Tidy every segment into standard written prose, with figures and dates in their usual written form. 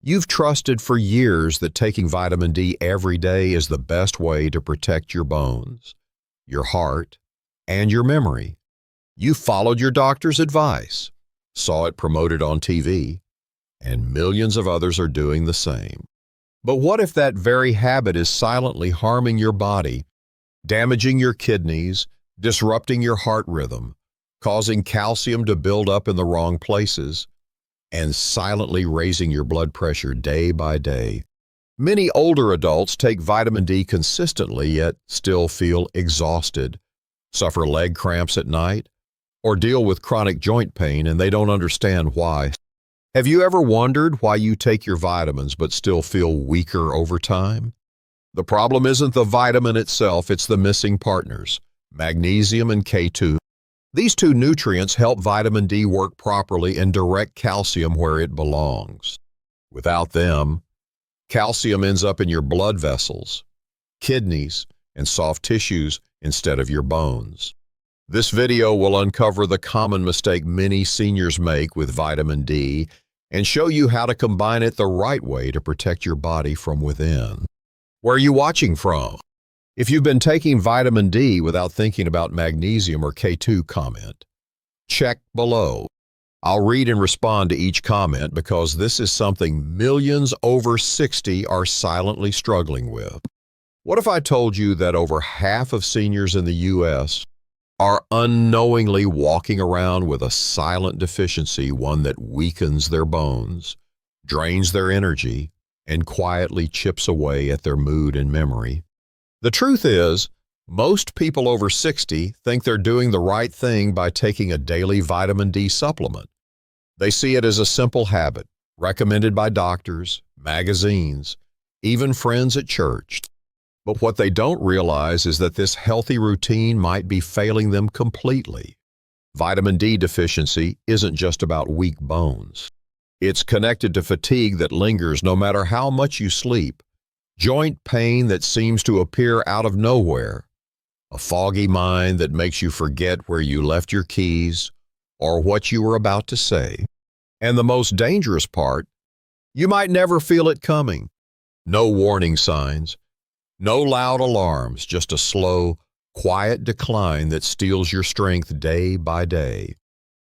You've trusted for years that taking vitamin D every day is the best way to protect your bones, your heart, and your memory. You followed your doctor's advice, saw it promoted on TV, and millions of others are doing the same. But what if that very habit is silently harming your body, damaging your kidneys, disrupting your heart rhythm, causing calcium to build up in the wrong places, and silently raising your blood pressure day by day? Many older adults take vitamin D consistently yet still feel exhausted, suffer leg cramps at night, or deal with chronic joint pain, and they don't understand why. Have you ever wondered why you take your vitamins but still feel weaker over time? The problem isn't the vitamin itself, it's the missing partners, magnesium and K2. These two nutrients help vitamin D work properly and direct calcium where it belongs. Without them, calcium ends up in your blood vessels, kidneys, and soft tissues instead of your bones. This video will uncover the common mistake many seniors make with vitamin D and show you how to combine it the right way to protect your body from within. Where are you watching from? If you've been taking vitamin D without thinking about magnesium or K2, comment. Check below. I'll read and respond to each comment because this is something millions over 60 are silently struggling with. What if I told you that over half of seniors in the U.S. are unknowingly walking around with a silent deficiency, one that weakens their bones, drains their energy, and quietly chips away at their mood and memory? The truth is, most people over 60 think they're doing the right thing by taking a daily vitamin D supplement. They see it as a simple habit, recommended by doctors, magazines, even friends at church. But what they don't realize is that this healthy routine might be failing them completely. Vitamin D deficiency isn't just about weak bones. It's connected to fatigue that lingers no matter how much you sleep, joint pain that seems to appear out of nowhere, a foggy mind that makes you forget where you left your keys or what you were about to say. And the most dangerous part, you might never feel it coming. No warning signs, no loud alarms, just a slow, quiet decline that steals your strength day by day.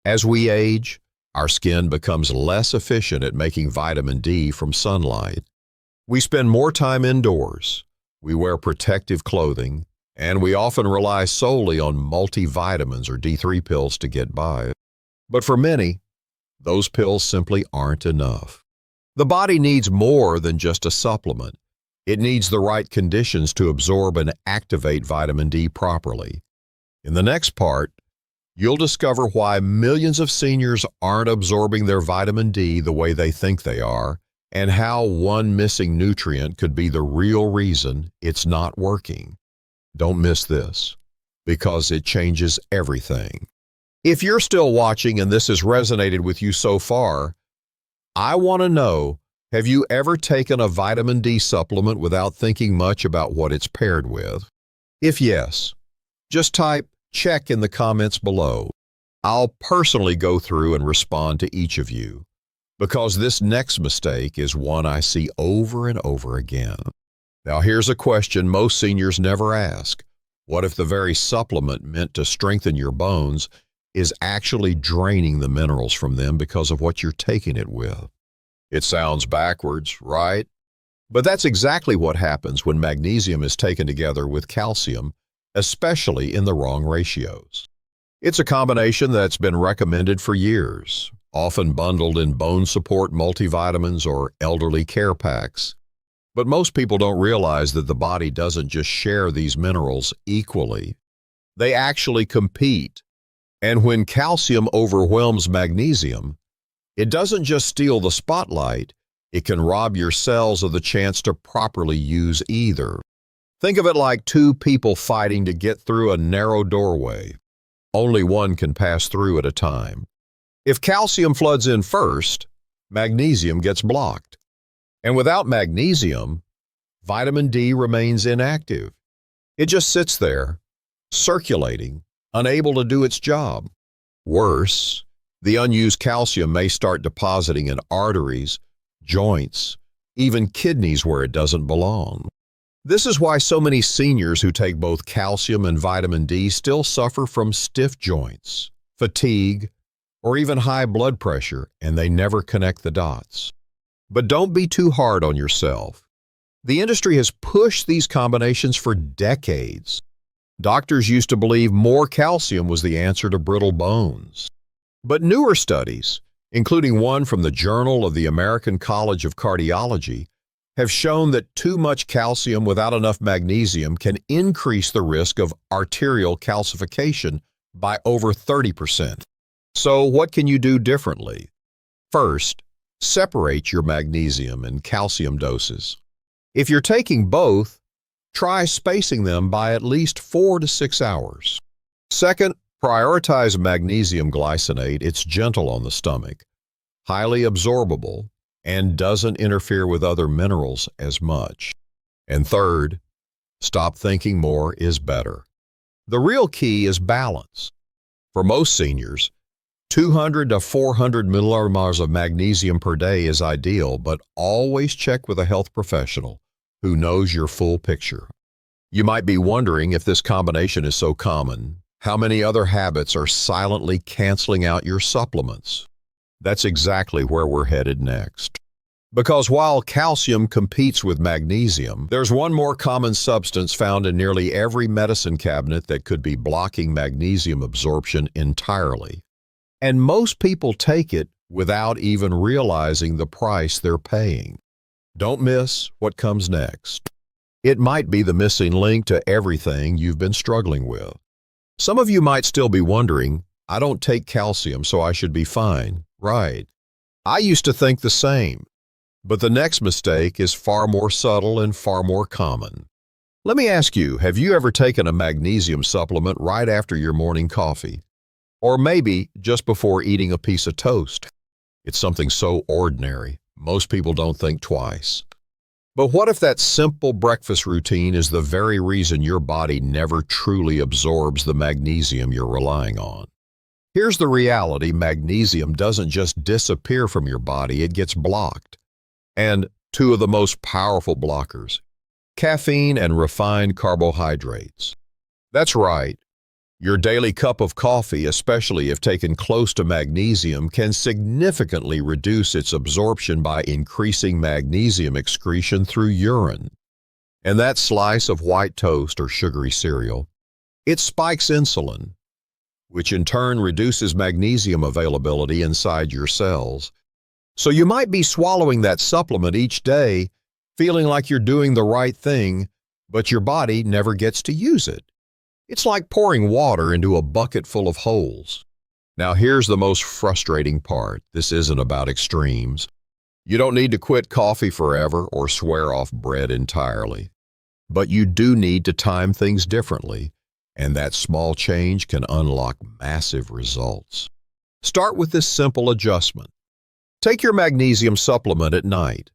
As we age, our skin becomes less efficient at making vitamin D from sunlight. We spend more time indoors, we wear protective clothing, and we often rely solely on multivitamins or D3 pills to get by. But for many, those pills simply aren't enough. The body needs more than just a supplement. It needs the right conditions to absorb and activate vitamin D properly. In the next part, you'll discover why millions of seniors aren't absorbing their vitamin D the way they think they are, and how one missing nutrient could be the real reason it's not working. Don't miss this, because it changes everything. If you're still watching and this has resonated with you so far, I want to know, have you ever taken a vitamin D supplement without thinking much about what it's paired with? If yes, just type check in the comments below. I'll personally go through and respond to each of you, because this next mistake is one I see over and over again. Now here's a question most seniors never ask. What if the very supplement meant to strengthen your bones is actually draining the minerals from them because of what you're taking it with? It sounds backwards, right? But that's exactly what happens when magnesium is taken together with calcium, especially in the wrong ratios. It's a combination that's been recommended for years, often bundled in bone support multivitamins or elderly care packs. But most people don't realize that the body doesn't just share these minerals equally. They actually compete. And when calcium overwhelms magnesium, it doesn't just steal the spotlight, it can rob your cells of the chance to properly use either. Think of it like two people fighting to get through a narrow doorway. Only one can pass through at a time. If calcium floods in first, magnesium gets blocked. And without magnesium, vitamin D remains inactive. It just sits there, circulating, unable to do its job. Worse, the unused calcium may start depositing in arteries, joints, even kidneys where it doesn't belong. This is why so many seniors who take both calcium and vitamin D still suffer from stiff joints, fatigue, or even high blood pressure, and they never connect the dots. But don't be too hard on yourself. The industry has pushed these combinations for decades. Doctors used to believe more calcium was the answer to brittle bones. But newer studies, including one from the Journal of the American College of Cardiology, have shown that too much calcium without enough magnesium can increase the risk of arterial calcification by over 30%. So what can you do differently? First, separate your magnesium and calcium doses. If you're taking both, try spacing them by at least 4 to 6 hours. Second, prioritize magnesium glycinate. It's gentle on the stomach, highly absorbable, and doesn't interfere with other minerals as much. And third, stop thinking more is better. The real key is balance. For most seniors, 200 to 400 millimolars of magnesium per day is ideal, but always check with a health professional who knows your full picture. You might be wondering, if this combination is so common, how many other habits are silently canceling out your supplements? That's exactly where we're headed next. Because while calcium competes with magnesium, there's one more common substance found in nearly every medicine cabinet that could be blocking magnesium absorption entirely. And most people take it without even realizing the price they're paying. Don't miss what comes next. It might be the missing link to everything you've been struggling with. Some of you might still be wondering, I don't take calcium, so I should be fine. Right. I used to think the same. But the next mistake is far more subtle and far more common. Let me ask you, have you ever taken a magnesium supplement right after your morning coffee? Or maybe just before eating a piece of toast? It's something so ordinary, most people don't think twice. But what if that simple breakfast routine is the very reason your body never truly absorbs the magnesium you're relying on? Here's the reality: magnesium doesn't just disappear from your body, it gets blocked. And two of the most powerful blockers: caffeine and refined carbohydrates. That's right. Your daily cup of coffee, especially if taken close to magnesium, can significantly reduce its absorption by increasing magnesium excretion through urine. And that slice of white toast or sugary cereal, it spikes insulin, which in turn reduces magnesium availability inside your cells. So you might be swallowing that supplement each day, feeling like you're doing the right thing, but your body never gets to use it. It's like pouring water into a bucket full of holes. Now here's the most frustrating part. This isn't about extremes. You don't need to quit coffee forever or swear off bread entirely. But you do need to time things differently, and that small change can unlock massive results. Start with this simple adjustment. Take your magnesium supplement at night,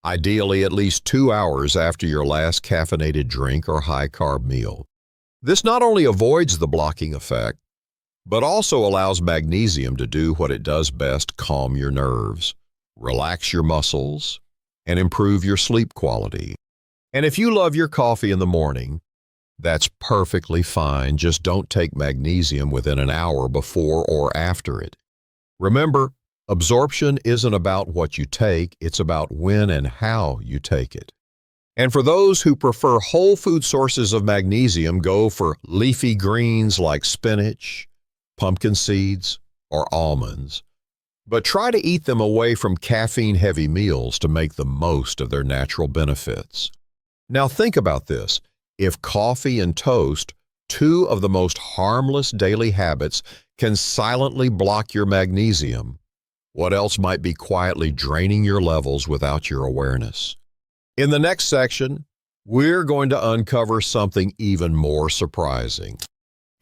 ideally at least 2 hours after your last caffeinated drink or high-carb meal. This not only avoids the blocking effect, but also allows magnesium to do what it does best: calm your nerves, relax your muscles, and improve your sleep quality. And if you love your coffee in the morning, that's perfectly fine. Just don't take magnesium within an hour before or after it. Remember, absorption isn't about what you take, it's about when and how you take it. And for those who prefer whole food sources of magnesium, go for leafy greens like spinach, pumpkin seeds, or almonds. But try to eat them away from caffeine-heavy meals to make the most of their natural benefits. Now think about this. If coffee and toast, two of the most harmless daily habits, can silently block your magnesium, what else might be quietly draining your levels without your awareness? In the next section, we're going to uncover something even more surprising.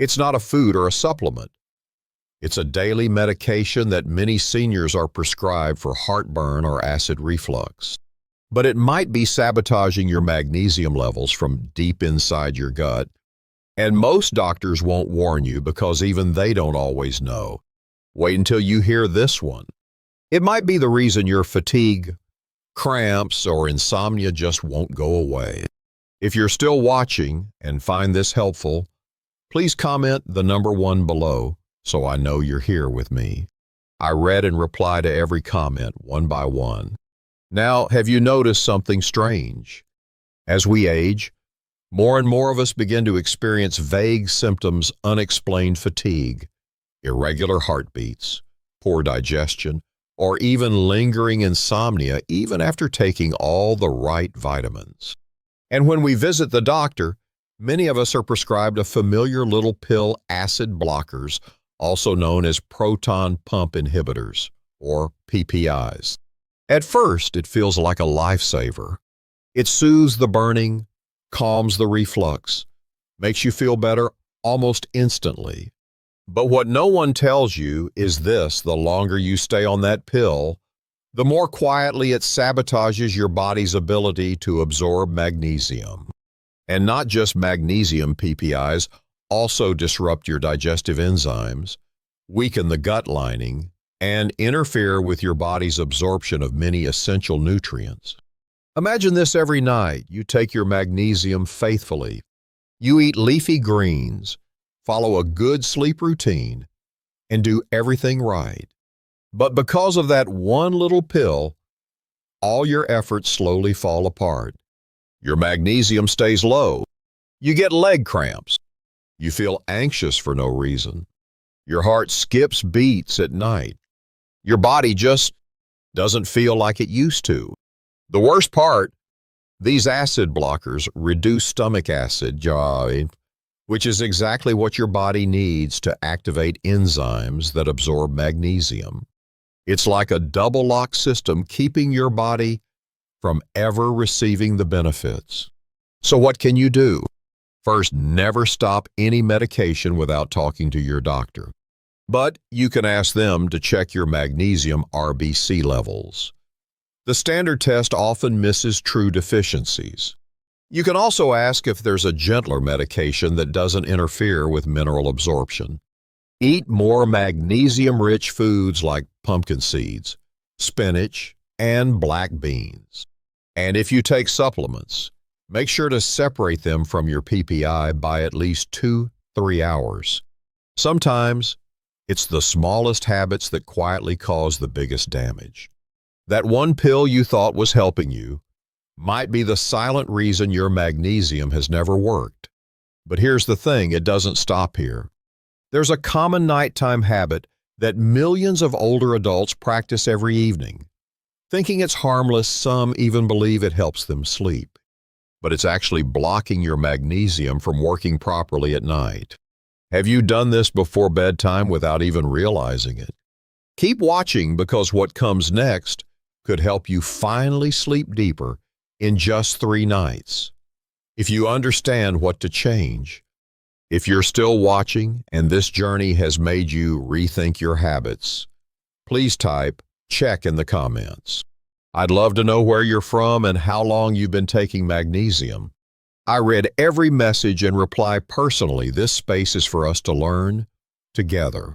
It's not a food or a supplement. It's a daily medication that many seniors are prescribed for heartburn or acid reflux. But it might be sabotaging your magnesium levels from deep inside your gut. And most doctors won't warn you because even they don't always know. Wait until you hear this one. It might be the reason your fatigue Cramps or insomnia just won't go away. If you're still watching and find this helpful, please comment the number 1 below so I know you're here with me. I read and reply to every comment one by one. Now, have you noticed something strange? As we age, more and more of us begin to experience vague symptoms, unexplained fatigue, irregular heartbeats, poor digestion, or even lingering insomnia even after taking all the right vitamins. And when we visit the doctor, many of us are prescribed a familiar little pill acid blockers, also known as proton pump inhibitors, or PPIs. At first, it feels like a lifesaver. It soothes the burning, calms the reflux, makes you feel better almost instantly. But what no one tells you is this: the longer you stay on that pill, the more quietly it sabotages your body's ability to absorb magnesium. And not just magnesium, PPIs also disrupt your digestive enzymes, weaken the gut lining, and interfere with your body's absorption of many essential nutrients. Imagine this: every night you take your magnesium faithfully. You eat leafy greens, follow a good sleep routine, and do everything right. But because of that one little pill, all your efforts slowly fall apart. Your magnesium stays low. You get leg cramps. You feel anxious for no reason. Your heart skips beats at night. Your body just doesn't feel like it used to. The worst part, these acid blockers reduce stomach acid, which is exactly what your body needs to activate enzymes that absorb magnesium. It's like a double lock system keeping your body from ever receiving the benefits. So what can you do? First, never stop any medication without talking to your doctor. But you can ask them to check your magnesium RBC levels. The standard test often misses true deficiencies. You can also ask if there's a gentler medication that doesn't interfere with mineral absorption. Eat more magnesium-rich foods like pumpkin seeds, spinach, and black beans. And if you take supplements, make sure to separate them from your PPI by at least 2-3 hours. Sometimes, it's the smallest habits that quietly cause the biggest damage. That one pill you thought was helping you might be the silent reason your magnesium has never worked. But here's the thing: it doesn't stop here. There's a common nighttime habit that millions of older adults practice every evening. Thinking it's harmless, some even believe it helps them sleep. But it's actually blocking your magnesium from working properly at night. Have you done this before bedtime without even realizing it? Keep watching, because what comes next could help you finally sleep deeper in just 3 nights. If you understand what to change. If you're still watching and this journey has made you rethink your habits, please type "check" in the comments. I'd love to know where you're from and how long you've been taking magnesium. I read every message and reply personally. This space is for us to learn together.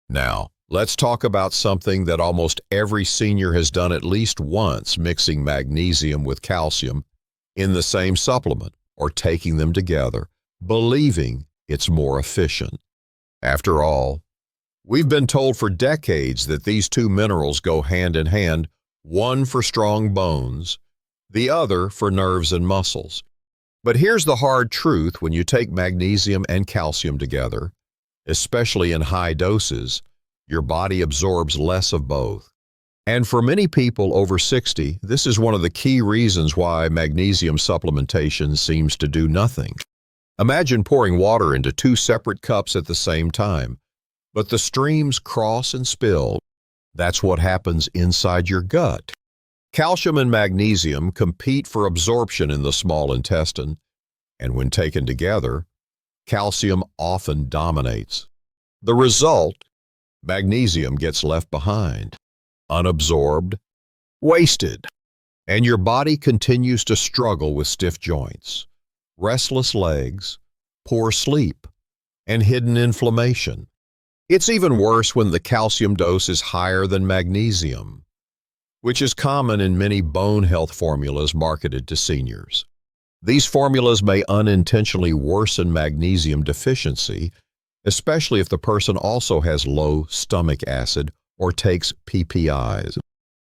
Now, let's talk about something that almost every senior has done at least once: mixing magnesium with calcium in the same supplement, or taking them together, believing it's more efficient. After all, we've been told for decades that these two minerals go hand in hand, one for strong bones, the other for nerves and muscles. But here's the hard truth: when you take magnesium and calcium together, especially in high doses, your body absorbs less of both. And for many people over 60, this is one of the key reasons why magnesium supplementation seems to do nothing. Imagine pouring water into 2 separate cups at the same time, but the streams cross and spill. That's what happens inside your gut. Calcium and magnesium compete for absorption in the small intestine, and when taken together, calcium often dominates. The result: magnesium gets left behind, unabsorbed, wasted, and your body continues to struggle with stiff joints, restless legs, poor sleep, and hidden inflammation. It's even worse when the calcium dose is higher than magnesium. which is common in many bone health formulas marketed to seniors. These formulas may unintentionally worsen magnesium deficiency, especially if the person also has low stomach acid or takes PPIs.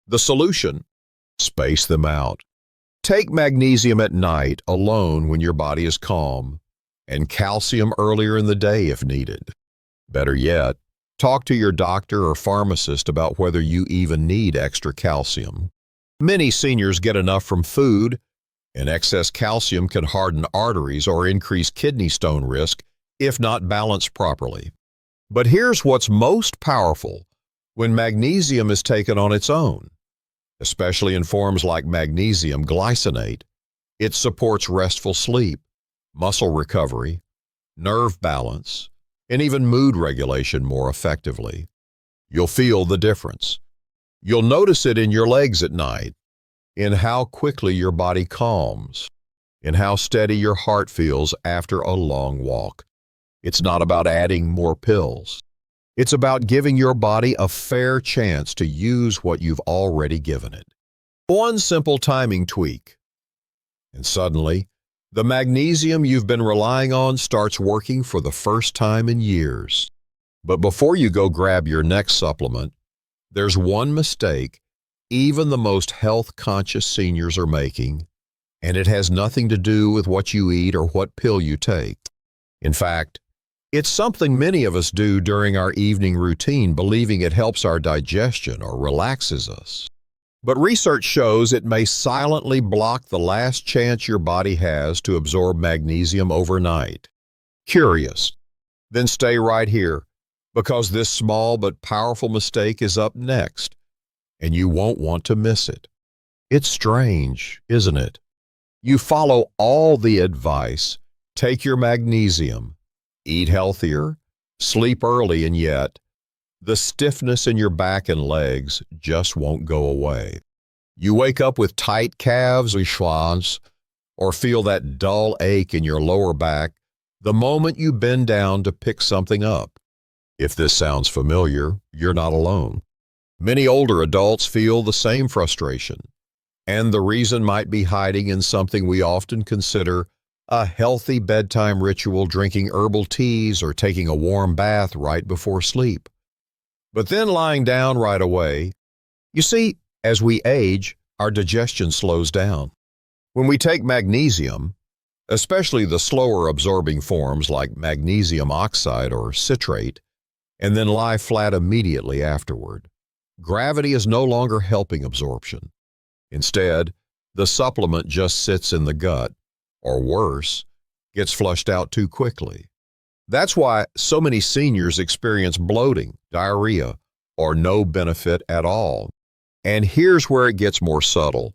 The solution: space them out. Take magnesium at night alone when your body is calm, and calcium earlier in the day if needed. Better yet, talk to your doctor or pharmacist about whether you even need extra calcium. Many seniors get enough from food, and excess calcium can harden arteries or increase kidney stone risk if not balanced properly. But here's what's most powerful when magnesium is taken on its own. Especially in forms like magnesium glycinate, it supports restful sleep, muscle recovery, nerve balance, and even mood regulation more effectively. You'll feel the difference. You'll notice it in your legs at night, in how quickly your body calms, in how steady your heart feels after a long walk. It's not about adding more pills. It's about giving your body a fair chance to use what you've already given it. One simple timing tweak, and suddenly, the magnesium you've been relying on starts working for the first time in years. But before you go grab your next supplement, there's one mistake even the most health-conscious seniors are making, and it has nothing to do with what you eat or what pill you take. In fact, it's something many of us do during our evening routine, believing it helps our digestion or relaxes us. But research shows it may silently block the last chance your body has to absorb magnesium overnight. Curious? Then stay right here, because this small but powerful mistake is up next, and you won't want to miss it. It's strange, isn't it? You follow all the advice, take your magnesium, eat healthier, sleep early, and yet the stiffness in your back and legs just won't go away. You wake up with tight calves or schwans, or feel that dull ache in your lower back the moment you bend down to pick something up. If this sounds familiar, you're not alone. Many older adults feel the same frustration, and the reason might be hiding in something we often consider a healthy bedtime ritual, drinking herbal teas or taking a warm bath right before sleep. But then lying down right away. You see, as we age, our digestion slows down. When we take magnesium, especially the slower absorbing forms like magnesium oxide or citrate, and then lie flat immediately afterward, gravity is no longer helping absorption. Instead, the supplement just sits in the gut, or worse, gets flushed out too quickly. That's why so many seniors experience bloating, diarrhea, or no benefit at all. And here's where it gets more subtle.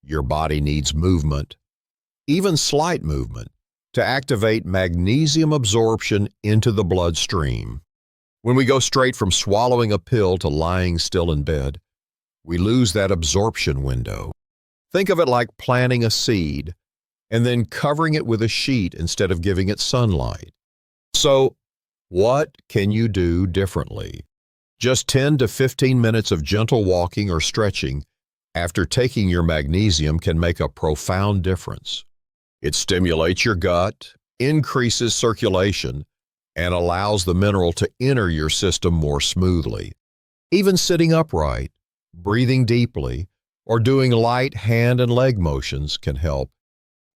Your body needs movement, even slight movement, to activate magnesium absorption into the bloodstream. When we go straight from swallowing a pill to lying still in bed, we lose that absorption window. Think of it like planting a seed and then covering it with a sheet instead of giving it sunlight. So, what can you do differently? Just 10 to 15 minutes of gentle walking or stretching after taking your magnesium can make a profound difference. It stimulates your gut, increases circulation, and allows the mineral to enter your system more smoothly. Even sitting upright, breathing deeply, or doing light hand and leg motions can help.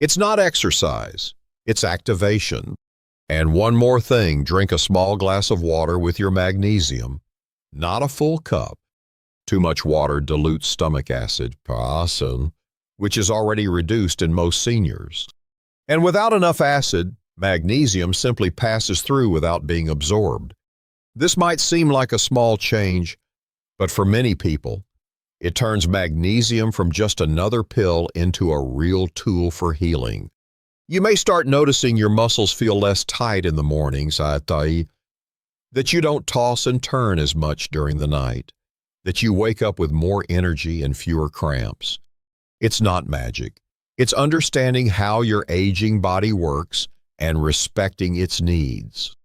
It's not exercise, it's activation. And one more thing, drink a small glass of water with your magnesium, not a full cup. Too much water dilutes stomach acid, which is already reduced in most seniors. And without enough acid, magnesium simply passes through without being absorbed. This might seem like a small change, but for many people, it turns magnesium from just another pill into a real tool for healing. You may start noticing your muscles feel less tight in the mornings, that you don't toss and turn as much during the night, that you wake up with more energy and fewer cramps. It's not magic. It's understanding how your aging body works and respecting its needs.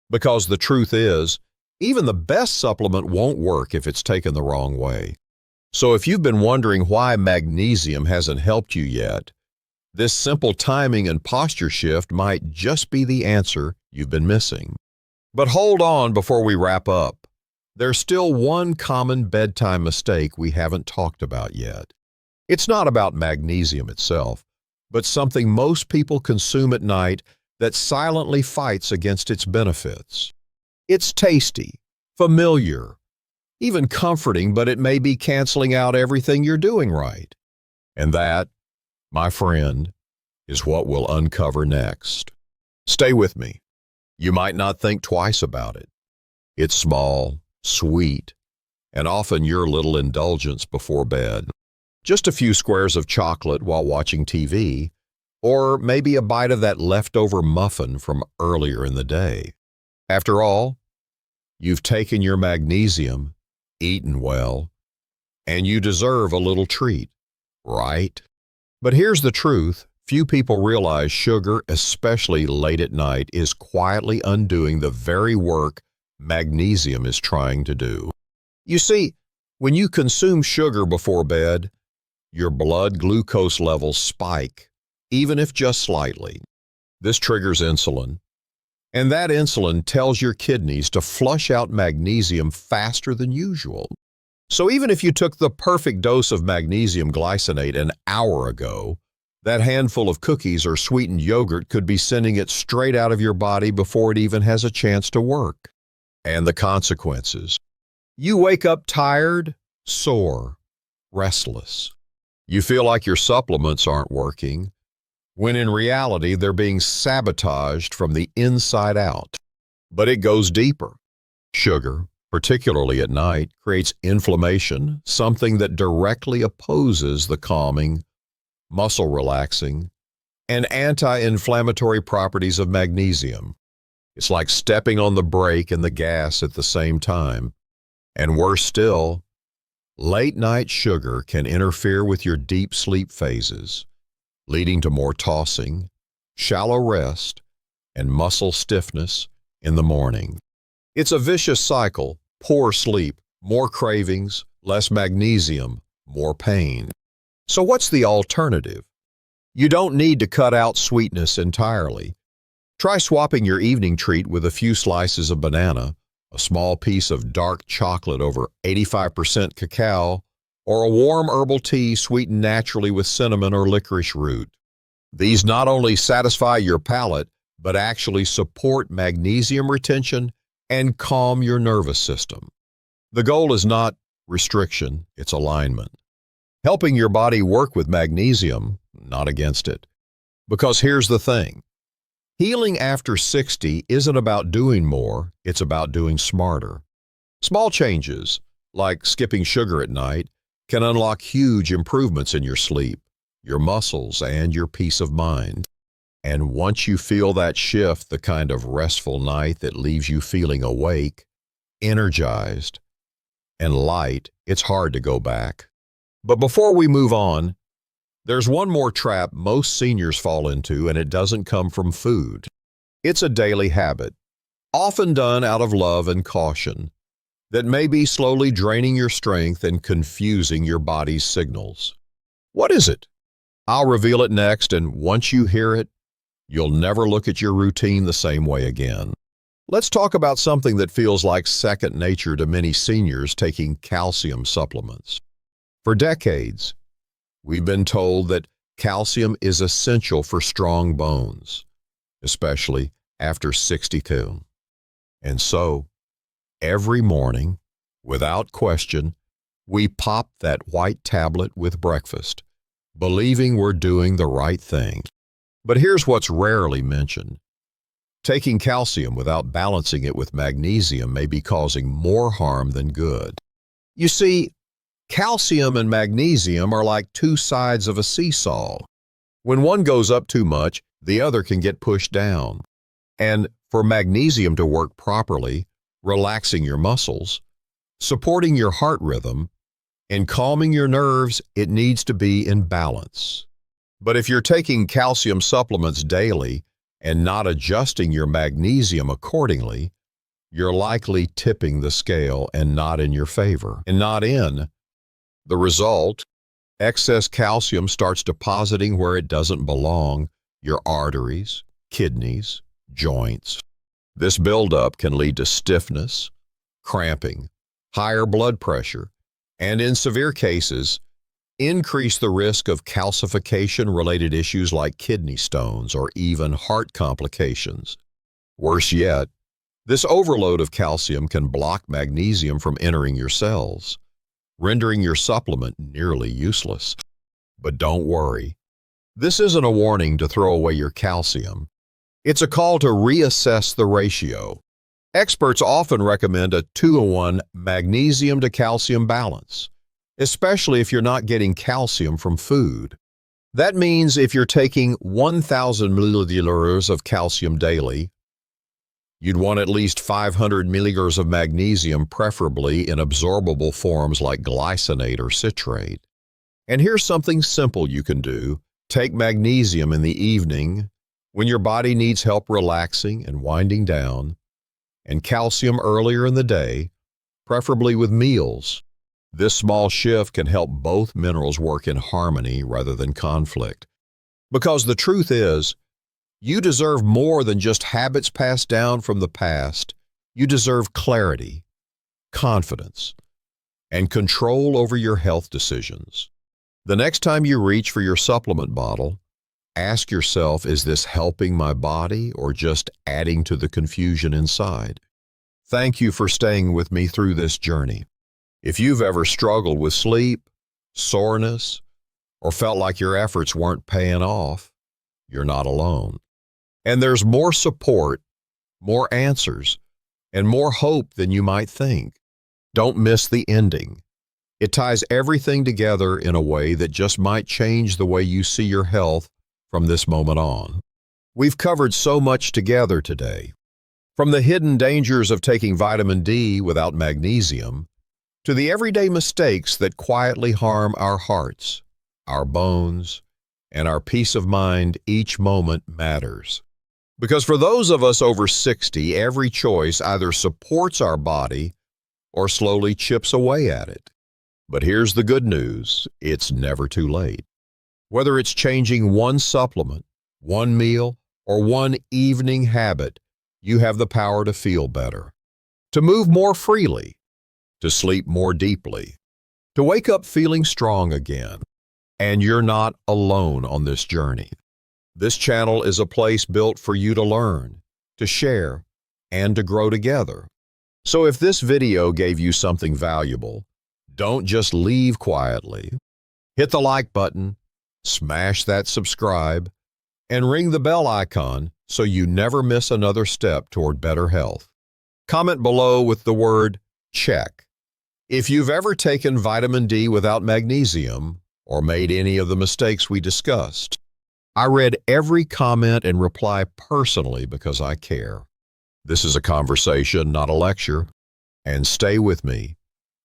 Because the truth is, even the best supplement won't work if it's taken the wrong way. So if you've been wondering why magnesium hasn't helped you yet, this simple timing and posture shift might just be the answer you've been missing. But hold on before we wrap up. There's still one common bedtime mistake we haven't talked about yet. It's not about magnesium itself, but something most people consume at night that silently fights against its benefits. It's tasty, familiar, even comforting, but it may be canceling out everything you're doing right. And that, my friend, is what we'll uncover next. Stay with me. You might not think twice about it. It's small, sweet, and often your little indulgence before bed. Just a few squares of chocolate while watching TV, or maybe a bite of that leftover muffin from earlier in the day. After all, you've taken your magnesium, eaten well, and you deserve a little treat, right? But here's the truth. Few people realize sugar, especially late at night, is quietly undoing the very work magnesium is trying to do. You see, when you consume sugar before bed, your blood glucose levels spike, even if just slightly. This triggers insulin, and that insulin tells your kidneys to flush out magnesium faster than usual. So even if you took the perfect dose of magnesium glycinate an hour ago, that handful of cookies or sweetened yogurt could be sending it straight out of your body before it even has a chance to work. And the consequences. You wake up tired, sore, restless. You feel like your supplements aren't working, when in reality they're being sabotaged from the inside out. But it goes deeper. Sugar, particularly at night, creates inflammation, something that directly opposes the calming, muscle relaxing, and anti-inflammatory properties of magnesium. It's like stepping on the brake and the gas at the same time. And worse still, late-night sugar can interfere with your deep sleep phases, leading to more tossing, shallow rest, and muscle stiffness in the morning. It's a vicious cycle: poor sleep, more cravings, less magnesium, more pain. So what's the alternative? You don't need to cut out sweetness entirely. Try swapping your evening treat with a few slices of banana, a small piece of dark chocolate over 85% cacao, or a warm herbal tea sweetened naturally with cinnamon or licorice root. These not only satisfy your palate, but actually support magnesium retention and calm your nervous system. The goal is not restriction, it's alignment. Helping your body work with magnesium, not against it. Because here's the thing. Healing after 60 isn't about doing more, it's about doing smarter. Small changes, like skipping sugar at night, can unlock huge improvements in your sleep, your muscles, and your peace of mind. And once you feel that shift, the kind of restful night that leaves you feeling awake, energized, and light, it's hard to go back. But before we move on, there's one more trap most seniors fall into, and it doesn't come from food. It's a daily habit, often done out of love and caution, that may be slowly draining your strength and confusing your body's signals. What is it? I'll reveal it next, and once you hear it, you'll never look at your routine the same way again. Let's talk about something that feels like second nature to many seniors taking calcium supplements. For decades, we've been told that calcium is essential for strong bones, especially after 62. And so, every morning, without question, we pop that white tablet with breakfast, believing we're doing the right thing. But here's what's rarely mentioned. Taking calcium without balancing it with magnesium may be causing more harm than good. You see, calcium and magnesium are like two sides of a seesaw. When one goes up too much, the other can get pushed down. And for magnesium to work properly, relaxing your muscles, supporting your heart rhythm, and calming your nerves, it needs to be in balance. But if you're taking calcium supplements daily and not adjusting your magnesium accordingly, you're likely tipping the scale and not in your favor. And not in, The result? Excess calcium starts depositing where it doesn't belong, your arteries, kidneys, joints. This buildup can lead to stiffness, cramping, higher blood pressure, and in severe cases, increase the risk of calcification-related issues like kidney stones or even heart complications. Worse yet, this overload of calcium can block magnesium from entering your cells, rendering your supplement nearly useless. But don't worry. This isn't a warning to throw away your calcium. It's a call to reassess the ratio. Experts often recommend a 2-to-1 magnesium to calcium balance, especially if you're not getting calcium from food. That means if you're taking 1,000 milliliters of calcium daily, you'd want at least 500 milliliters of magnesium, preferably in absorbable forms like glycinate or citrate. And here's something simple you can do. Take magnesium in the evening when your body needs help relaxing and winding down, and calcium earlier in the day, preferably with meals. This small shift can help both minerals work in harmony rather than conflict. Because the truth is, you deserve more than just habits passed down from the past. You deserve clarity, confidence, and control over your health decisions. The next time you reach for your supplement bottle, ask yourself, is this helping my body or just adding to the confusion inside? Thank you for staying with me through this journey. If you've ever struggled with sleep, soreness, or felt like your efforts weren't paying off, you're not alone. And there's more support, more answers, and more hope than you might think. Don't miss the ending. It ties everything together in a way that just might change the way you see your health from this moment on. We've covered so much together today. From the hidden dangers of taking vitamin D without magnesium, to the everyday mistakes that quietly harm our hearts, our bones, and our peace of mind. Each moment matters. Because for those of us over 60, every choice either supports our body or slowly chips away at it. But here's the good news, it's never too late. Whether it's changing one supplement, one meal, or one evening habit, you have the power to feel better, to move more freely, to sleep more deeply, to wake up feeling strong again. And you're not alone on this journey. This channel is a place built for you to learn, to share, and to grow together. So if this video gave you something valuable, don't just leave quietly. Hit the like button, smash that subscribe, and ring the bell icon so you never miss another step toward better health. Comment below with the word check if you've ever taken vitamin D without magnesium or made any of the mistakes we discussed. I read every comment and reply personally because I care. This is a conversation, not a lecture. And stay with me,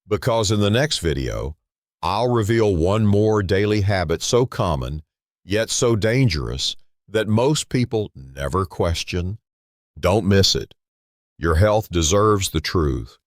because in the next video, I'll reveal one more daily habit so common, yet so dangerous, that most people never question. Don't miss it. Your health deserves the truth.